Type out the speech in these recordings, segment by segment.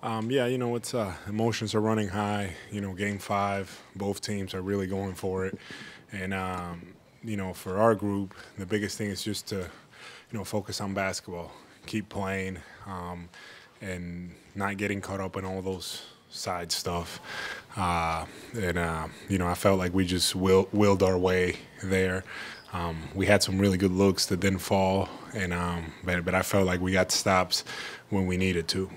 Yeah, it's emotions are running high. Game 5, both teams are really going for it, and for our group, the biggest thing is just to, focus on basketball, keep playing, and not getting caught up in all those side stuff. I felt like we just willed our way there. We had some really good looks that didn't fall, and but I felt like we got stops when we needed to.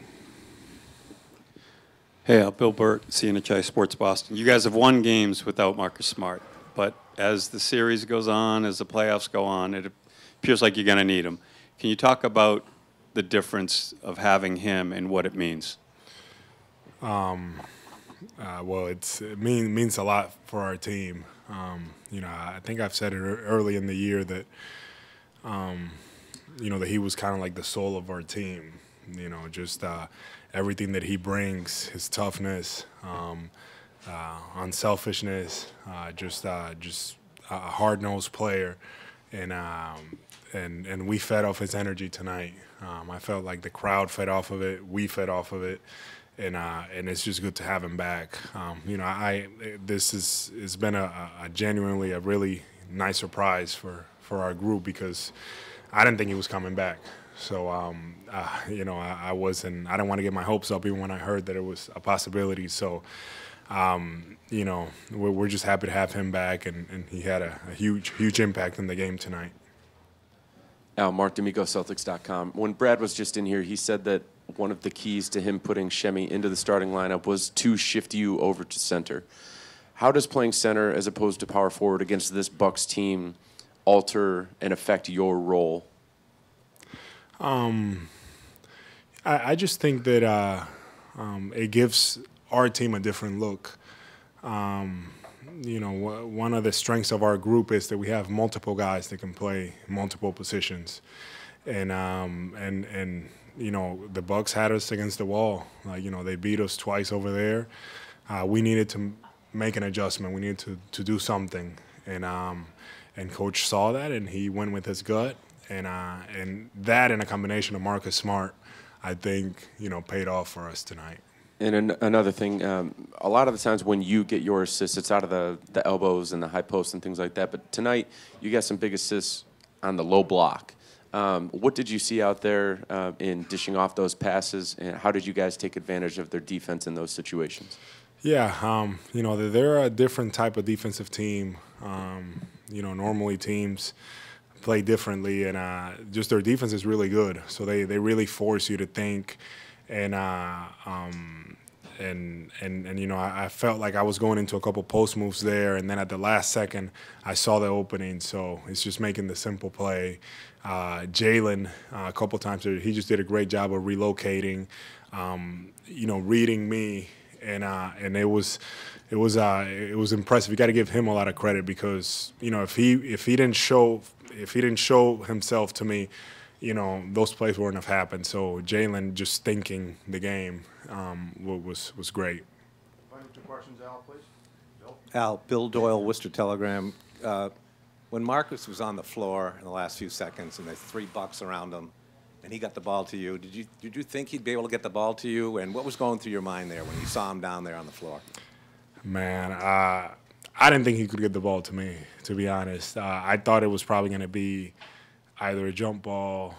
Hey, Bill Burt, CNHI Sports Boston. You guys have won games without Marcus Smart, but as the series goes on, as the playoffs go on, it appears like you're going to need him. Can you talk about the difference of having him and what it means? Well, it means a lot for our team. I think I've said it early in the year that, that he was kind of like the soul of our team. Just everything that he brings, his toughness, unselfishness, just a hard-nosed player, and we fed off his energy tonight. I felt like the crowd fed off of it, we fed off of it, and it's just good to have him back. This has been a genuinely a really nice surprise for our group because I didn't think he was coming back. So, I didn't want to get my hopes up even when I heard that it was a possibility. So, we're just happy to have him back, and he had a huge impact in the game tonight. Marc, Celtics.com. When Brad was just in here, he said that one of the keys to him putting Shemi into the starting lineup was to shift you over to center. How does playing center as opposed to power forward against this Bucks team alter and affect your role? I just think that it gives our team a different look. One of the strengths of our group is that we have multiple guys that can play multiple positions, and the Bucks had us against the wall. They beat us twice over there. We needed to make an adjustment. We needed to do something, and Coach saw that, and he went with his gut. And that, in a combination of Marcus Smart, I think paid off for us tonight. And another thing, a lot of the times when you get your assists, it's out of the elbows and the high post and things like that. But tonight, you got some big assists on the low block. What did you see out there in dishing off those passes, and how did you guys take advantage of their defense in those situations? Yeah, they're a different type of defensive team. Normally teams play differently, and just their defense is really good. So they really force you to think, and I felt like I was going into a couple post moves there, and then at the last second I saw the opening. So it's just making the simple play. Jalen, a couple times he just did a great job of relocating, reading me, and it was impressive. You got to give him a lot of credit because if he didn't show himself to me, those plays wouldn't have happened. So Jalen just thinking the game was great. Final two questions, Al, please. Bill. Al, Bill Doyle, Worcester Telegram. When Marcus was on the floor in the last few seconds and there's 3 Bucks around him, and he got the ball to you, did you think he'd be able to get the ball to you? And what was going through your mind there when you saw him down there on the floor? Man, I didn't think he could get the ball to me, to be honest. I thought it was probably going to be either a jump ball.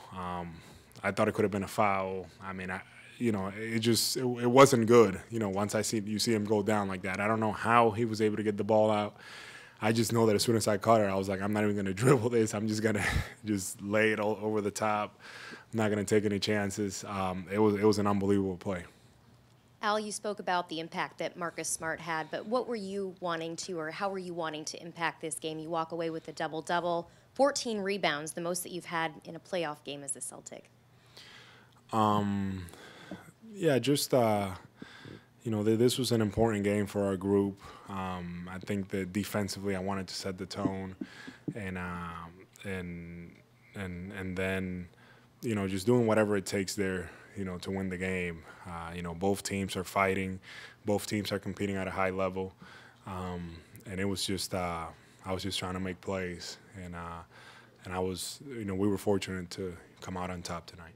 I thought it could have been a foul. I mean, it wasn't good. Once you see him go down like that. I don't know how he was able to get the ball out. I just know that as soon as I caught it, I was like, I'm not even going to dribble this. I'm just going to just lay it all over the top. I'm not going to take any chances. It was an unbelievable play. Al, you spoke about the impact that Marcus Smart had, but what were you wanting to, or how were you wanting to impact this game? You walk away with a double-double, 14 rebounds, the most that you've had in a playoff game as a Celtic. Yeah, just this was an important game for our group. I think that defensively, I wanted to set the tone, and then just doing whatever it takes there, to win the game. Both teams are fighting, both teams are competing at a high level, and it was just I was just trying to make plays, and we were fortunate to come out on top tonight.